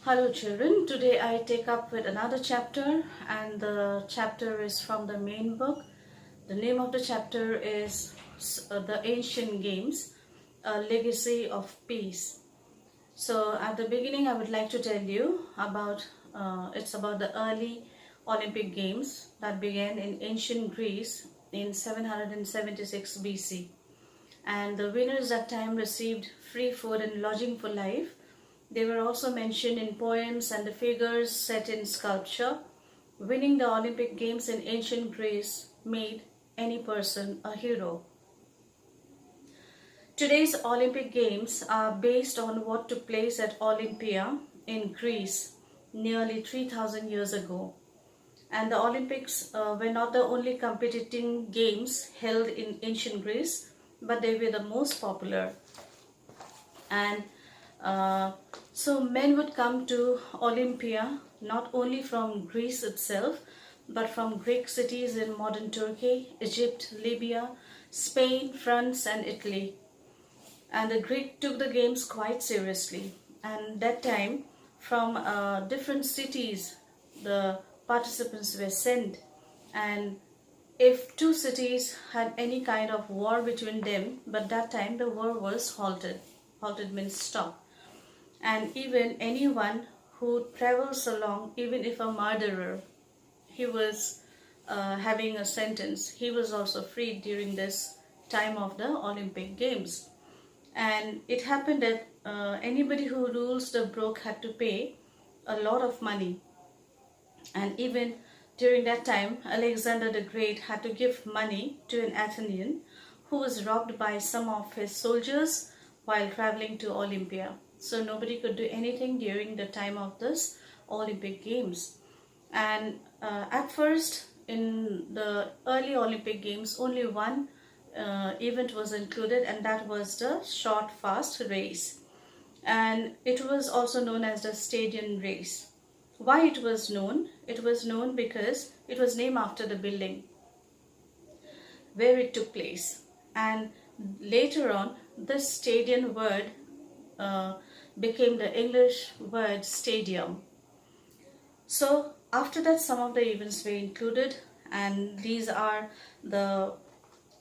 Hello children, today I take up with another chapter and the chapter is from the main book. The name of the chapter is The Ancient Games, A Legacy of Peace. So at the beginning I would like to tell you about, it's about the early Olympic Games that began in ancient Greece in 776 BC. And the winners that time received free food and lodging for life. They were also mentioned in poems and the figures set in sculpture. Winning the Olympic Games in ancient Greece made any person a hero. Today's Olympic Games are based on what took place at Olympia in Greece nearly 3000 years ago. And the Olympics were not the only competing games held in ancient Greece, but they were the most popular. And so men would come to Olympia not only from Greece itself, but from Greek cities in modern Turkey, Egypt, Libya, Spain, France and Italy. And the Greek took the games quite seriously. And that time, from different cities, the participants were sent. And if two cities had any kind of war between them, but that time the war was halted. Halted means stop. And even anyone who travels along, even if a murderer, he was having a sentence, he was also freed during this time of the Olympic Games. And it happened that anybody who rules the broke had to pay a lot of money. And even during that time, Alexander the Great had to give money to an Athenian who was robbed by some of his soldiers while traveling to Olympia. So nobody could do anything during the time of this Olympic Games. And at first, in the early Olympic Games, only one event was included, and that was the short fast race. And it was also known as the Stadium race. Why it was known? It was known because it was named after the building where it took place. And later on, this stadium word became the English word stadium. So after that, some of the events were included, and these are the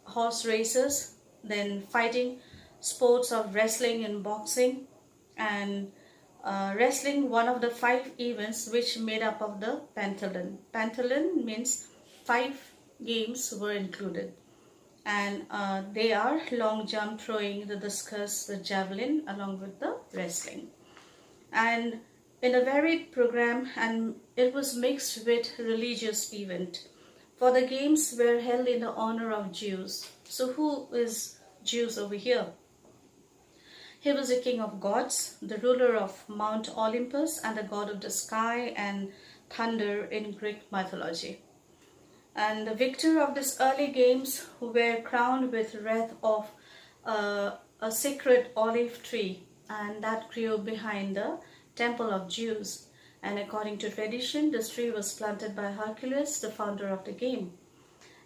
horse races, then fighting, sports of wrestling and boxing, and wrestling, one of the 5 events which made up of the pentathlon. Pentathlon means 5 games were included, and they are long jump, throwing, the discus, the javelin, along with the wrestling. And in a varied program, and it was mixed with religious event. For the games were held in the honor of Zeus. So who is Zeus over here? He was the king of gods, the ruler of Mount Olympus, and the god of the sky and thunder in Greek mythology. And the victor of these early games were crowned with wreath of a sacred olive tree, and that grew behind the temple of Zeus. And according to tradition, this tree was planted by Hercules, the founder of the game.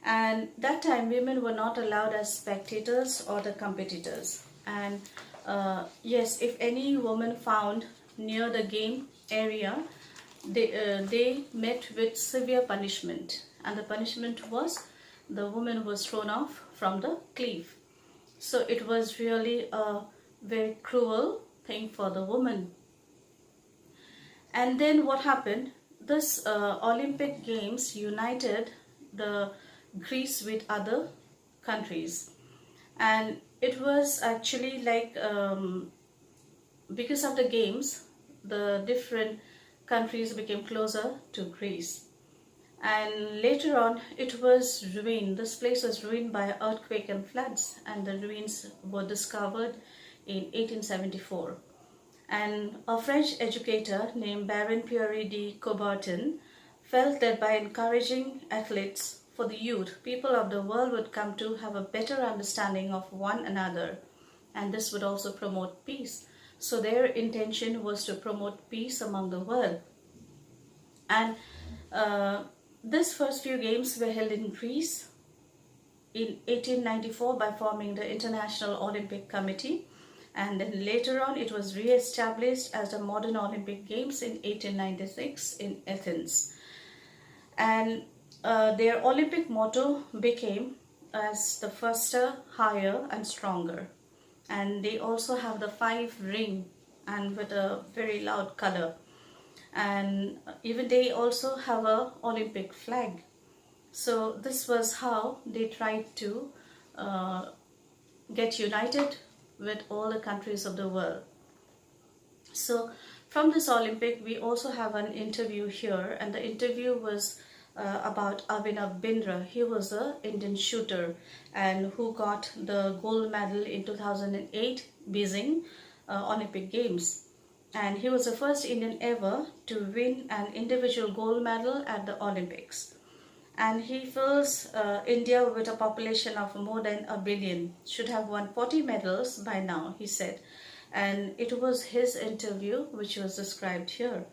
And that time women were not allowed as spectators or the competitors. And yes, if any woman found near the game area, they met with severe punishment. And the punishment was the woman was thrown off from the cliff. So it was really a very cruel thing for the woman. And then what happened? This Olympic Games united the Greece with other countries. And it was actually like, because of the games, the different countries became closer to Greece. And later on, it was ruined. This place was ruined by earthquake and floods, and the ruins were discovered in 1874. And a French educator named Baron Pierre de Coubertin felt that by encouraging athletes for the youth, people of the world would come to have a better understanding of one another, and this would also promote peace. So their intention was to promote peace among the world. And these first few games were held in Greece in 1894 by forming the International Olympic Committee. And then later on it was re-established as the modern Olympic Games in 1896 in Athens. And their Olympic motto became as the faster, higher and stronger. And they also have the 5 ring and with a very loud color. And even they also have a Olympic flag. So this was how they tried to get united with all the countries of the world. So from this Olympic we also have an interview here, and the interview was about Abhinav Bindra. He was an Indian shooter and who got the gold medal in 2008 Beijing Olympic Games. And he was the first Indian ever to win an individual gold medal at the Olympics. And he feels India, with a population of more than 1 billion, should have won 40 medals by now, he said. And it was his interview which was described here.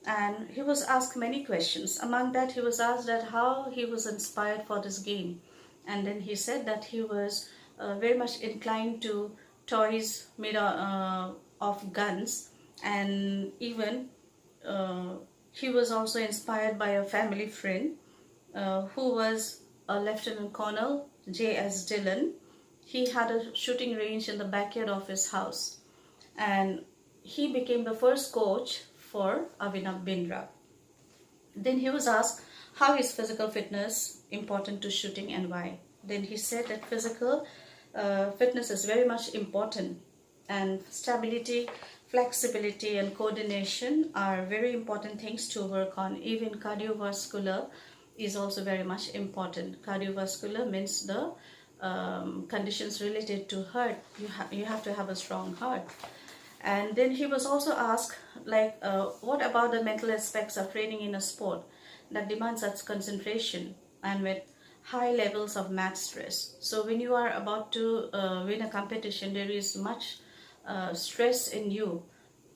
And he was asked many questions. Among that, he was asked that how he was inspired for this game. And then he said that he was very much inclined to toys made of guns, and even he was also inspired by a family friend who was a Lieutenant Colonel J.S. Dillon. He had a shooting range in the backyard of his house, and he became the first coach for Abhinav Bindra. Then he was asked how is physical fitness important to shooting and why. Then he said that physical fitness is very much important, and stability, flexibility and coordination are very important things to work on. Even cardiovascular is also very much important. Cardiovascular means the conditions related to heart. You have to have a strong heart. And then he was also asked, like, what about the mental aspects of training in a sport that demands such concentration and with high levels of math stress? So when you are about to win a competition, there is much stress in you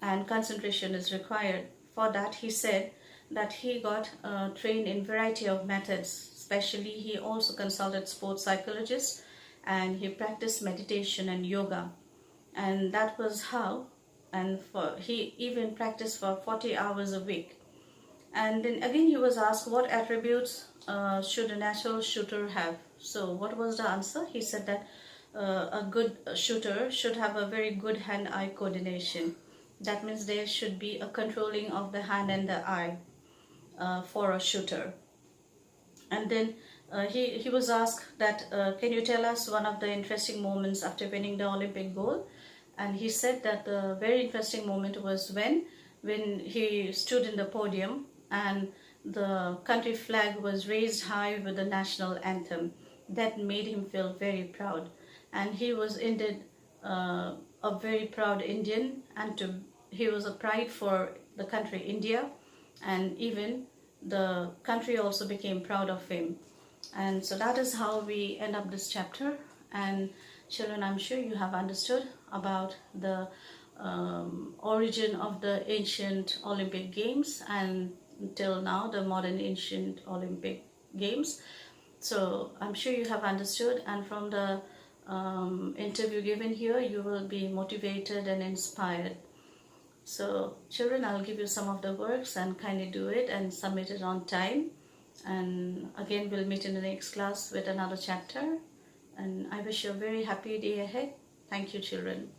and concentration is required. For that, he said that he got trained in variety of methods. Especially, he also consulted sports psychologists and he practiced meditation and yoga. And that was how, and he even practiced for 40 hours a week. And then again he was asked what attributes should a natural shooter have. So what was the answer? He said that a good shooter should have a very good hand-eye coordination. That means there should be a controlling of the hand and the eye for a shooter. And then he was asked that can you tell us one of the interesting moments after winning the Olympic gold? And he said that the very interesting moment was when he stood in the podium and the country flag was raised high with the national anthem. That made him feel very proud. And he was indeed a very proud Indian, and he was a pride for the country India, and even the country also became proud of him. And so that is how we end up this chapter. And children, I'm sure you have understood about the origin of the ancient Olympic Games and till now the modern ancient Olympic Games. So I'm sure you have understood, and from the interview given here you will be motivated and inspired. So children, I'll give you some of the works and kindly do it and submit it on time. And again we'll meet in the next class with another chapter. And I wish you a very happy day ahead. Thank you, children.